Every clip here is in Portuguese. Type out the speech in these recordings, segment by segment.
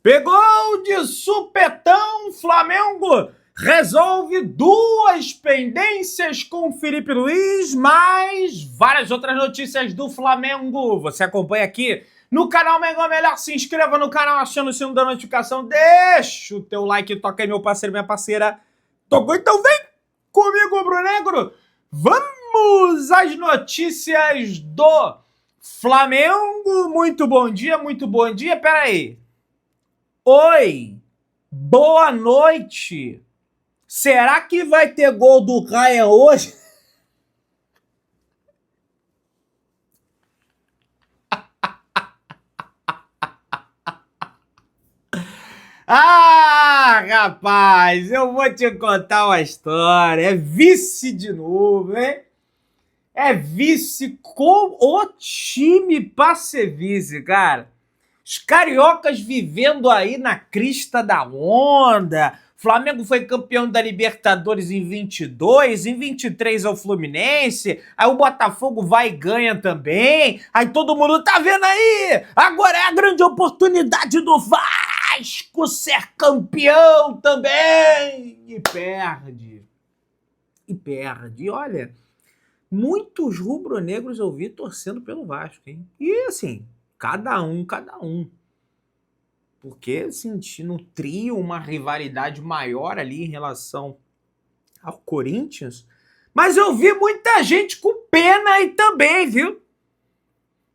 Pegou de supetão, Flamengo resolve duas pendências com Felipe Luiz, mais várias outras notícias do Flamengo. Você acompanha aqui no canal Mengão Melhor. Se inscreva no canal, aciona o sino da notificação, deixa o teu like, toca aí, meu parceiro, minha parceira. Tocou? Então vem comigo, rubro-negro. Vamos às notícias do Flamengo. Muito bom dia, muito bom dia. Pera aí. Oi, boa noite. Será que vai ter gol do Raia hoje? Ah, rapaz, eu vou te contar uma história. É vice de novo, hein? É vice com o time pra ser vice, cara. Os cariocas vivendo aí na crista da onda. Flamengo foi campeão da Libertadores em 22, em 23 é o Fluminense, aí o Botafogo vai e ganha também, aí todo mundo tá vendo aí, agora é a grande oportunidade do Vasco ser campeão também, e perde, e olha, muitos rubro-negros eu vi torcendo pelo Vasco, hein? E assim, cada um. Porque senti no trio uma rivalidade maior ali em relação ao Corinthians. Mas eu vi muita gente com pena aí também, viu?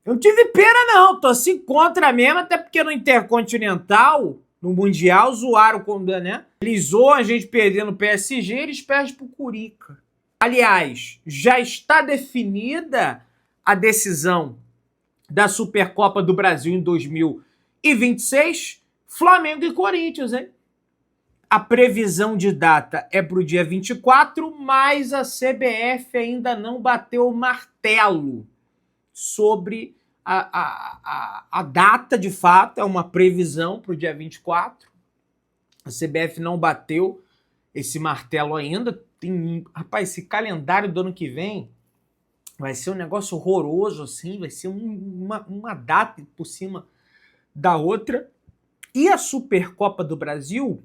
Eu não tive pena não, torci contra mesmo, até porque no Intercontinental, no Mundial, zoaram quando, né? Eles zoam a gente perdendo o PSG, eles perdem pro Curica. Aliás, já está definida a decisão da Supercopa do Brasil em 2026, Flamengo e Corinthians, hein? A previsão de data é para o dia 24, mas a CBF ainda não bateu o martelo sobre a data de fato, é uma previsão para o dia 24. A CBF não bateu esse martelo ainda. Rapaz, esse calendário do ano que vem vai ser um negócio horroroso, assim, vai ser uma data por cima da outra. E a Supercopa do Brasil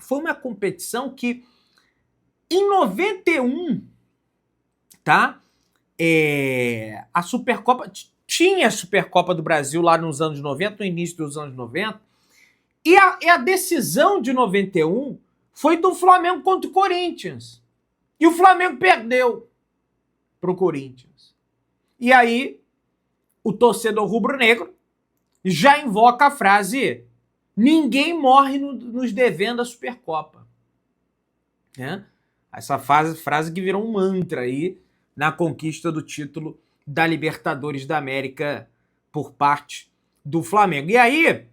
foi uma competição que, em 91, tá? A Supercopa... Tinha a Supercopa do Brasil lá nos anos 90, no início dos anos 90, e a decisão de 91 foi do Flamengo contra o Corinthians. E o Flamengo perdeu pro Corinthians. E aí, o torcedor rubro-negro já invoca a frase: ninguém morre nos devendo a Supercopa. Né? Essa frase que virou um mantra aí na conquista do título da Libertadores da América por parte do Flamengo. E aí,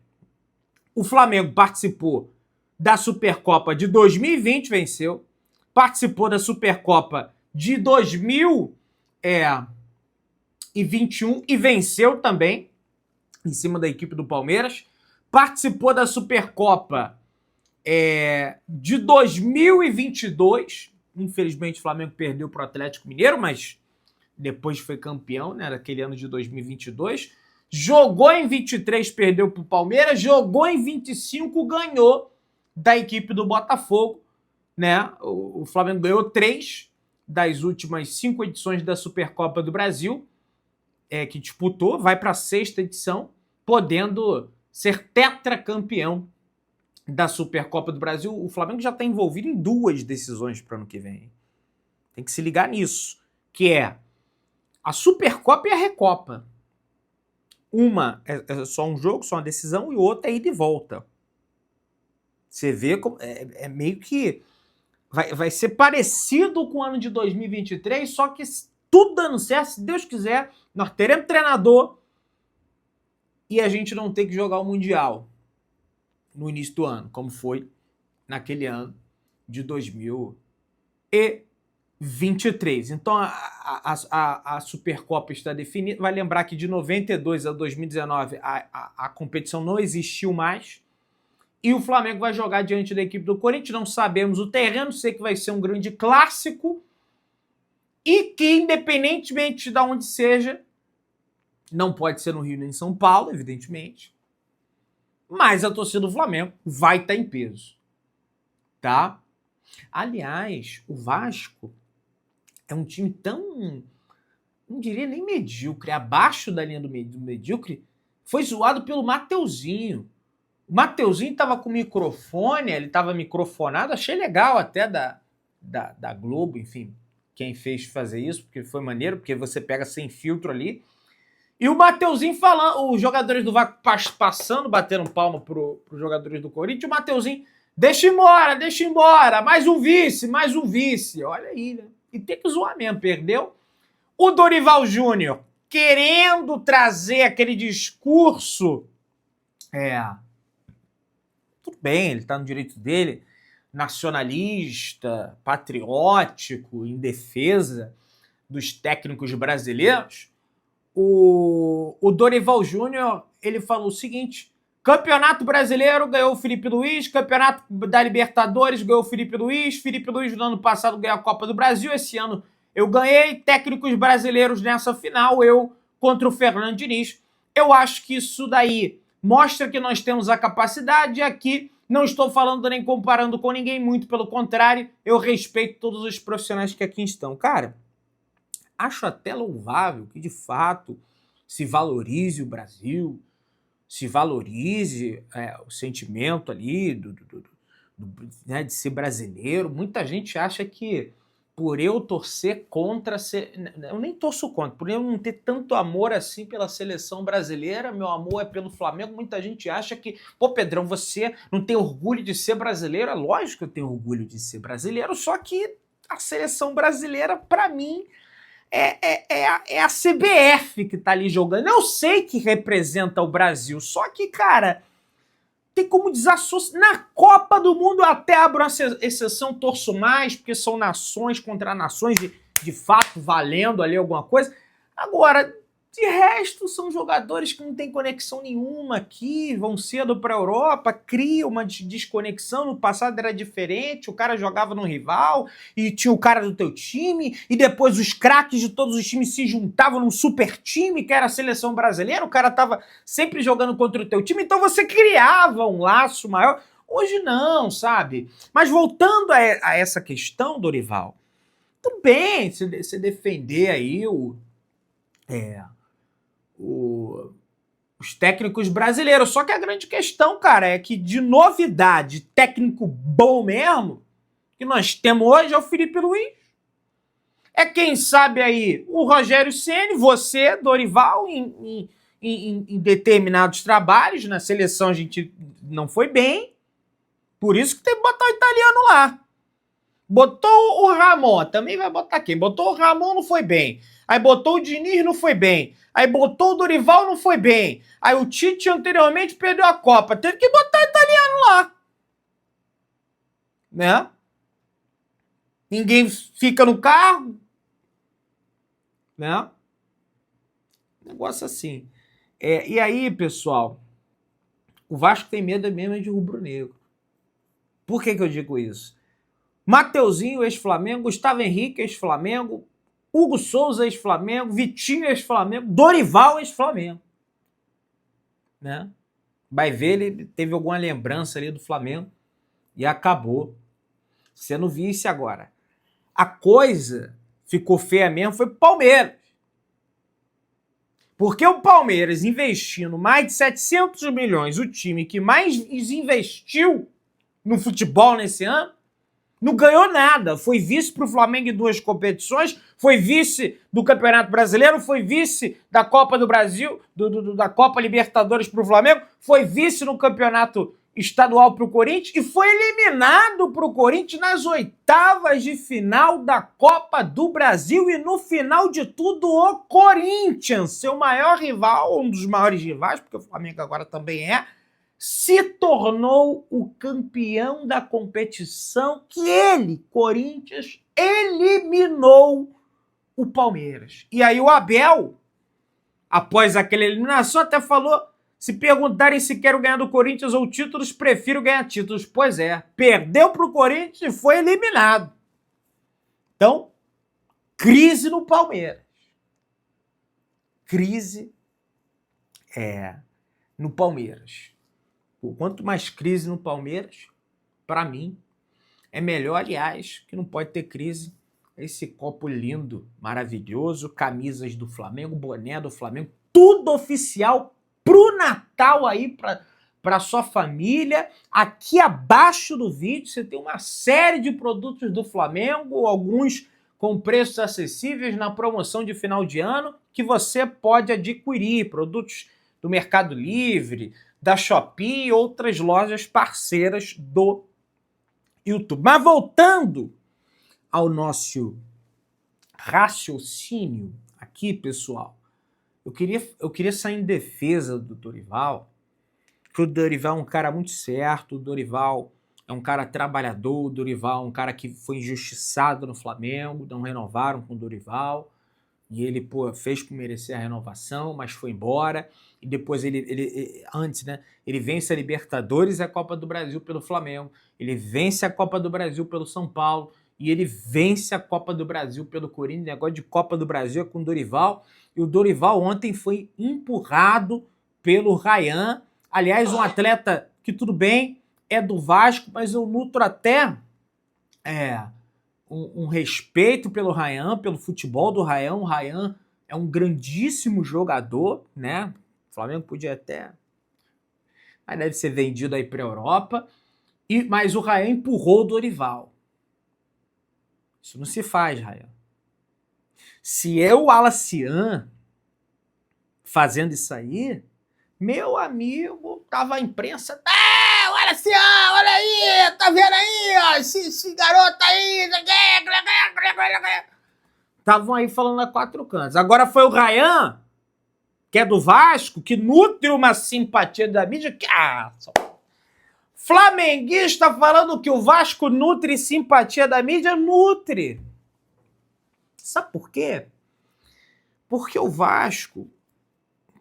o Flamengo participou da Supercopa de 2020, venceu, participou da Supercopa de 2021 e venceu também, em cima da equipe do Palmeiras, participou da Supercopa de 2022, infelizmente o Flamengo perdeu para o Atlético Mineiro, mas depois foi campeão, né, naquele ano de 2022, jogou em 23, perdeu para o Palmeiras, jogou em 25, ganhou da equipe do Botafogo, né, o Flamengo ganhou 3 das últimas 5 edições da Supercopa do Brasil, que disputou, vai para a 6ª edição, podendo ser tetracampeão da Supercopa do Brasil. O Flamengo já está envolvido em 2 decisões para o ano que vem. Tem que se ligar nisso, que é a Supercopa e a Recopa. Uma é só um jogo, só uma decisão, e outra é ida e volta. Você vê como é meio que vai ser parecido com o ano de 2023, só que tudo dando certo, se Deus quiser, nós teremos treinador e a gente não tem que jogar o Mundial no início do ano, como foi naquele ano de 2023. Então a Supercopa está definida. Vai lembrar que de 92 a 2019 a competição não existiu mais. E o Flamengo vai jogar diante da equipe do Corinthians. Não sabemos o terreno, sei que vai ser um grande clássico. E que, independentemente de onde seja, não pode ser no Rio nem em São Paulo, evidentemente. mas a torcida do Flamengo vai estar em peso, tá? Aliás, o Vasco é um time tão, não diria nem medíocre, abaixo da linha do medíocre, foi zoado pelo Mateuzinho. O Mateuzinho tava com microfone, ele tava microfonado, achei legal até da Globo, enfim, quem fez fazer isso, porque foi maneiro, porque você pega sem filtro ali. E o Mateuzinho falando, os jogadores do Vasco passando, batendo palma pros jogadores do Corinthians, o Mateuzinho, deixa embora, mais um vice, olha aí, né? E tem que zoar mesmo, perdeu. O Dorival Júnior querendo trazer aquele discurso, tudo bem, ele tá no direito dele, nacionalista, patriótico, em defesa dos técnicos brasileiros. O Dorival Júnior, ele falou o seguinte: Campeonato Brasileiro ganhou o Felipe Luiz, Campeonato da Libertadores ganhou o Felipe Luiz no ano passado ganhou a Copa do Brasil, esse ano eu ganhei, técnicos brasileiros nessa final, eu contra o Fernando Diniz. Eu acho que isso daí mostra que nós temos a capacidade, e aqui não estou falando nem comparando com ninguém, muito pelo contrário, eu respeito todos os profissionais que aqui estão. Cara, acho até louvável que, de fato, se valorize o Brasil, se valorize o sentimento ali né, de ser brasileiro. Muita gente acha que por eu torcer contra... Eu nem torço contra, por eu não ter tanto amor assim pela seleção brasileira, meu amor é pelo Flamengo, muita gente acha que, pô, Pedrão, você não tem orgulho de ser brasileiro? É lógico que eu tenho orgulho de ser brasileiro, só que a seleção brasileira, pra mim, é a CBF que tá ali jogando. Eu sei que representa o Brasil, só que, cara, tem como desassociar. Na Copa do Mundo eu até abro exceção, torço mais, porque são nações contra nações, de fato, valendo ali alguma coisa. Agora, de resto, são jogadores que não têm conexão nenhuma aqui, vão cedo para a Europa, cria uma desconexão. No passado era diferente, o cara jogava no rival e tinha o cara do teu time, e depois os craques de todos os times se juntavam num super time, que era a seleção brasileira, o cara tava sempre jogando contra o teu time, então você criava um laço maior. Hoje não, sabe? Mas voltando a essa questão, Dorival, tudo bem você defender aí os técnicos brasileiros. Só que a grande questão, cara, é que de novidade, técnico bom mesmo, que nós temos hoje é o Felipe Luiz. É quem sabe aí o Rogério Ceni, você, Dorival, em determinados trabalhos, na seleção a gente não foi bem, por isso que tem que botar o italiano lá. Botou o Ramon, também vai botar quem? Botou o Ramon, não foi bem. Aí botou o Diniz, não foi bem. Aí botou o Dorival, não foi bem. Aí o Tite anteriormente perdeu a Copa. Teve que botar o italiano lá. Né? Ninguém fica no carro. Né? Negócio assim. E aí, pessoal, o Vasco tem medo mesmo de rubro-negro. Por que eu digo isso? Mateuzinho, ex-Flamengo, Gustavo Henrique, ex-Flamengo, Hugo Souza, ex-Flamengo, Vitinho, ex-Flamengo, Dorival, ex-Flamengo. Né? Vai ver, ele teve alguma lembrança ali do Flamengo e acabou sendo vice agora. A coisa ficou feia mesmo foi pro Palmeiras. Porque o Palmeiras investindo mais de 700 milhões, o time que mais investiu no futebol nesse ano, não ganhou nada. Foi vice pro Flamengo em 2 competições, foi vice do Campeonato Brasileiro, foi vice da Copa do Brasil, da Copa Libertadores pro Flamengo, foi vice no Campeonato Estadual pro Corinthians e foi eliminado pro Corinthians nas oitavas de final da Copa do Brasil. E no final de tudo, o Corinthians, seu maior rival, um dos maiores rivais, porque o Flamengo agora também se tornou o campeão da competição que ele, Corinthians, eliminou o Palmeiras. E aí o Abel, após aquela eliminação, até falou: se perguntarem se quero ganhar do Corinthians ou títulos, prefiro ganhar títulos. Pois é, perdeu para o Corinthians e foi eliminado. Então, crise no Palmeiras. Crise no Palmeiras. Quanto mais crise no Palmeiras, para mim, é melhor, aliás, que não pode ter crise. Esse copo lindo, maravilhoso, camisas do Flamengo, boné do Flamengo, tudo oficial pro Natal aí, para sua família. Aqui abaixo do vídeo você tem uma série de produtos do Flamengo, alguns com preços acessíveis na promoção de final de ano, que você pode adquirir. Produtos do Mercado Livre, da Shopee e outras lojas parceiras do YouTube. Mas voltando ao nosso raciocínio aqui, pessoal, eu queria sair em defesa do Dorival, porque o Dorival é um cara muito certo, o Dorival é um cara trabalhador, o Dorival é um cara que foi injustiçado no Flamengo, não renovaram com o Dorival, e ele, fez por merecer a renovação, mas foi embora, e depois antes, né, ele vence a Libertadores e a Copa do Brasil pelo Flamengo, ele vence a Copa do Brasil pelo São Paulo, e ele vence a Copa do Brasil pelo Corinthians. O negócio de Copa do Brasil é com o Dorival, e o Dorival ontem foi empurrado pelo Ryan. Aliás, um atleta que, tudo bem, é do Vasco, mas eu nutro até um respeito pelo Ryan, pelo futebol do Ryan. O Ryan é um grandíssimo jogador, né? O Flamengo podia até... Mas deve ser vendido aí para a Europa. Mas o Ryan empurrou o Dorival. Isso não se faz, Ryan. Se eu, o Alacian, fazendo isso aí, meu amigo, tava a imprensa... Olha assim, olha aí, tá vendo aí, ó, esse garoto aí... Estavam aí falando a quatro cantos. Agora foi o Ryan, que é do Vasco, que nutre uma simpatia da mídia, que... Flamenguista falando que o Vasco nutre simpatia da mídia, nutre. Sabe por quê? Porque o Vasco,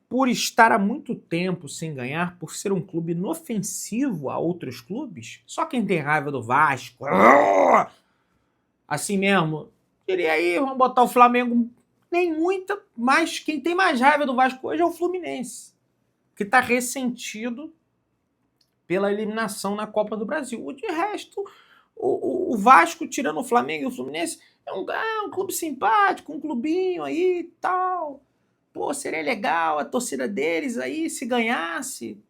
por estar há muito tempo sem ganhar, por ser um clube inofensivo a outros clubes, só quem tem raiva do Vasco, assim mesmo, queria aí, vamos botar o Flamengo, nem muita, mas quem tem mais raiva do Vasco hoje é o Fluminense, que está ressentido pela eliminação na Copa do Brasil. De resto, o Vasco, tirando o Flamengo e o Fluminense, é um clube simpático, um clubinho aí e tal. Pô, seria legal a torcida deles aí se ganhasse.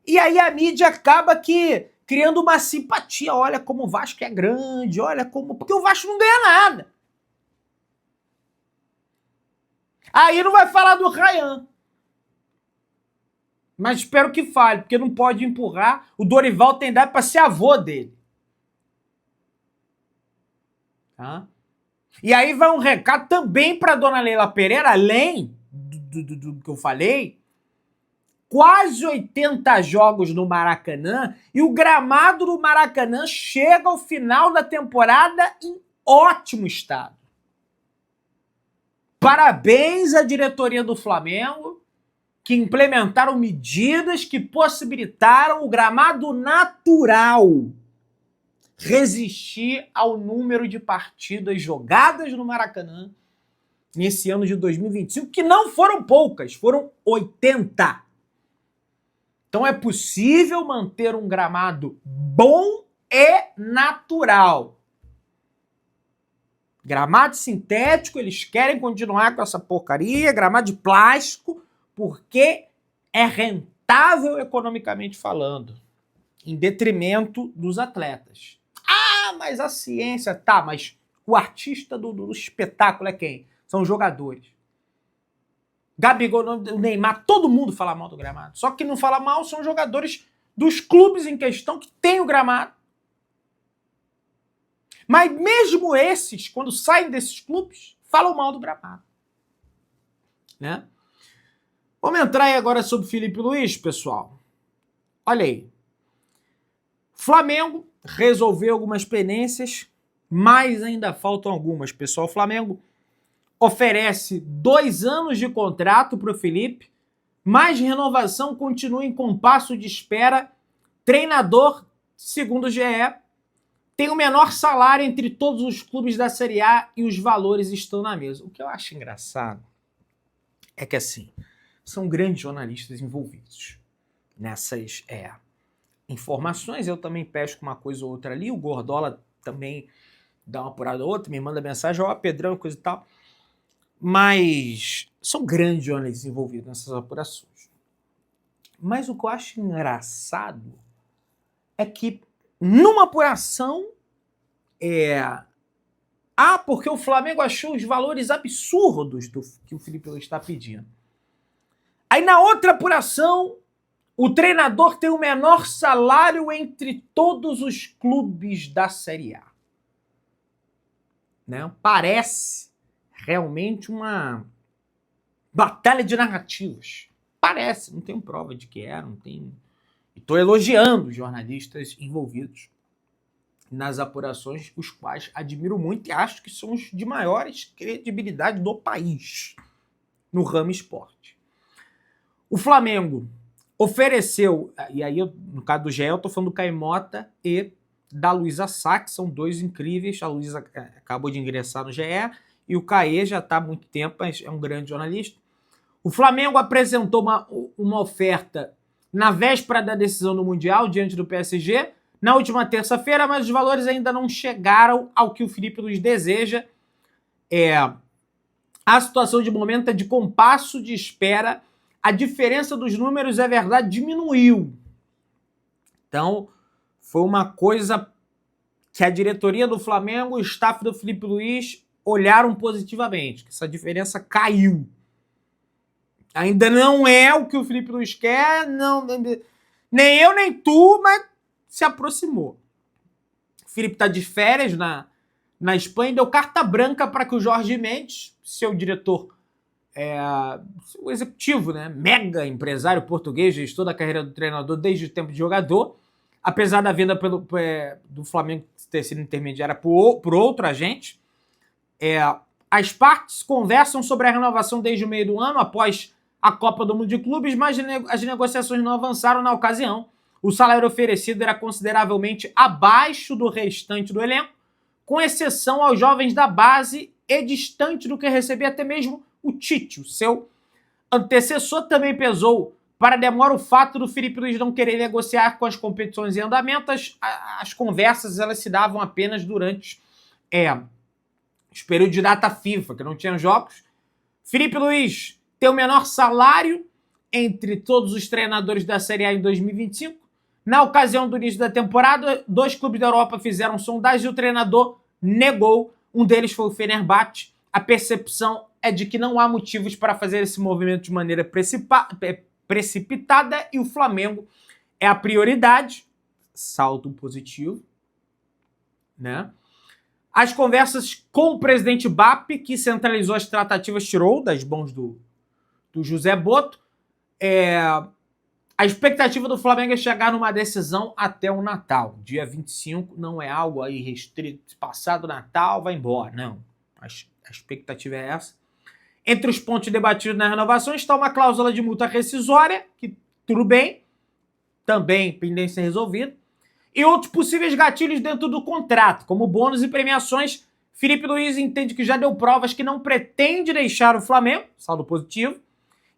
E aí a mídia acaba que criando uma simpatia. Olha como o Vasco é grande, olha como... Porque o Vasco não ganha nada. Aí não vai falar do Ryan. Mas espero que fale, porque não pode empurrar. O Dorival tem idade para ser avô dele. Tá? E aí vai um recado também para dona Leila Pereira, além do que eu falei, quase 80 jogos no Maracanã, e o gramado do Maracanã chega ao final da temporada em ótimo estado. Parabéns à diretoria do Flamengo, que implementaram medidas que possibilitaram o gramado natural resistir ao número de partidas jogadas no Maracanã nesse ano de 2025, que não foram poucas, foram 80. Então é possível manter um gramado bom e natural. Gramado sintético, eles querem continuar com essa porcaria, gramado de plástico, porque é rentável economicamente falando, em detrimento dos atletas. Mas a ciência... Tá, mas o artista do espetáculo é quem? São os jogadores. Gabigol, o Neymar, todo mundo fala mal do gramado. Só que não fala mal são jogadores dos clubes em questão que têm o gramado. Mas mesmo esses, quando saem desses clubes, falam mal do gramado. Né? Vamos entrar aí agora sobre o Felipe Luiz, pessoal. Olha aí. Flamengo resolveu algumas pendências, mas ainda faltam algumas, pessoal. O Flamengo oferece 2 anos de contrato para o Felipe, mas renovação continua em compasso de espera. Treinador, segundo o GE, tem o menor salário entre todos os clubes da Série A e os valores estão na mesa. O que eu acho engraçado é que, assim, são grandes jornalistas envolvidos. nessas informações. Eu também pesco uma coisa ou outra ali. O Gordola também dá uma apurada ou outra, me manda mensagem, ó, Pedrão, coisa e tal. Mas são grandes jornalistas envolvidos nessas apurações. Mas o que eu acho engraçado é que numa apuração porque o Flamengo achou os valores absurdos que o Felipe Luiz está pedindo. Aí na outra apuração, o treinador tem o menor salário entre todos os clubes da Série A. Né? Parece realmente uma batalha de narrativas. Parece, não tenho prova de que não tenho. Estou elogiando os jornalistas envolvidos nas apurações, os quais admiro muito e acho que são os de maiores credibilidade do país no ramo esporte. O Flamengo ofereceu, e aí no caso do GE eu estou falando do Caio Mota e da Luísa Sá, que são dois incríveis. A Luísa acabou de ingressar no GE e o Caê já está há muito tempo, mas é um grande jornalista. O Flamengo apresentou uma oferta na véspera da decisão do Mundial, diante do PSG, na última terça-feira, mas os valores ainda não chegaram ao que o Felipe Luiz deseja. A situação de momento é de compasso de espera. A diferença dos números, é verdade, diminuiu. Então, foi uma coisa que a diretoria do Flamengo, o staff do Felipe Luiz olharam positivamente, que essa diferença caiu. Ainda não é o que o Felipe Luiz quer, não, nem eu nem tu, mas se aproximou. O Felipe está de férias na Espanha, deu carta branca para que o Jorge Mendes, seu diretor, o executivo, né, mega empresário português, gestor da carreira do treinador desde o tempo de jogador, apesar da venda do Flamengo ter sido intermediária por outro agente, as partes conversam sobre a renovação desde o meio do ano, após a Copa do Mundo de Clubes, mas as negociações não avançaram na ocasião. O salário oferecido era consideravelmente abaixo do restante do elenco, com exceção aos jovens da base e distante do que recebia até mesmo o Tite, o seu antecessor. Também pesou para a demora o fato do Felipe Luiz não querer negociar com as competições em andamento. As conversas elas se davam apenas durante os períodos de data FIFA, que não tinham jogos. Felipe Luiz tem o menor salário entre todos os treinadores da Série A em 2025. Na ocasião do início da temporada, 2 clubes da Europa fizeram sondagem e o treinador negou. Um deles foi o Fenerbahçe. A percepção é de que não há motivos para fazer esse movimento de maneira precipitada e o Flamengo é a prioridade. Saldo positivo, né? As conversas com o presidente BAP, que centralizou as tratativas, tirou das mãos do José Boto. A expectativa do Flamengo é chegar numa decisão até o Natal. Dia 25 não é algo aí restrito. Passado o Natal, vai embora. Não. A expectativa é essa. Entre os pontos debatidos na renovação está uma cláusula de multa rescisória, que tudo bem, também pendência resolvida, e outros possíveis gatilhos dentro do contrato, como bônus e premiações. Felipe Luiz entende que já deu provas que não pretende deixar o Flamengo, saldo positivo,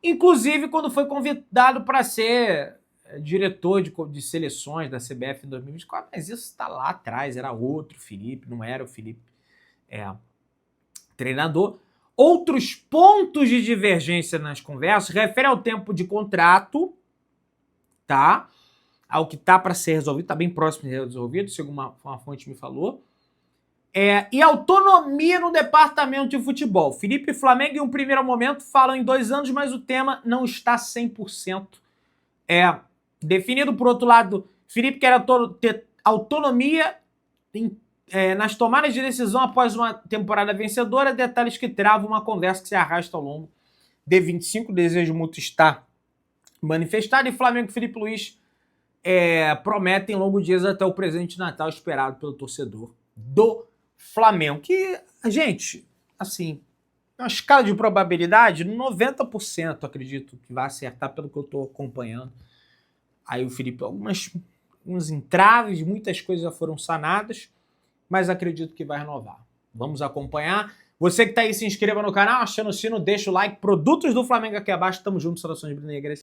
inclusive quando foi convidado para ser diretor de seleções da CBF em 2024, mas isso está lá atrás, era outro Felipe, não era o Felipe treinador. Outros pontos de divergência nas conversas refere ao tempo de contrato, tá? Ao que está para ser resolvido, está bem próximo de ser resolvido, segundo uma fonte me falou. E autonomia no departamento de futebol. Felipe e Flamengo, em um primeiro momento, falam em 2 anos, mas o tema não está 100% definido. Por outro lado, Felipe quer ter autonomia nas tomadas de decisão após uma temporada vencedora, detalhes que travam uma conversa que se arrasta ao longo de 25. O desejo mútuo está manifestado e Flamengo e Felipe Luiz prometem longos dias até o presente de Natal esperado pelo torcedor do Flamengo. Que, gente, assim, uma escala de probabilidade, 90% acredito que vai acertar pelo que eu estou acompanhando. Aí o Felipe, alguns entraves, muitas coisas já foram sanadas, mas acredito que vai renovar. Vamos acompanhar. Você que está aí, se inscreva no canal, achando o sino, deixa o like. Produtos do Flamengo aqui abaixo. Tamo junto, saudações brunegras.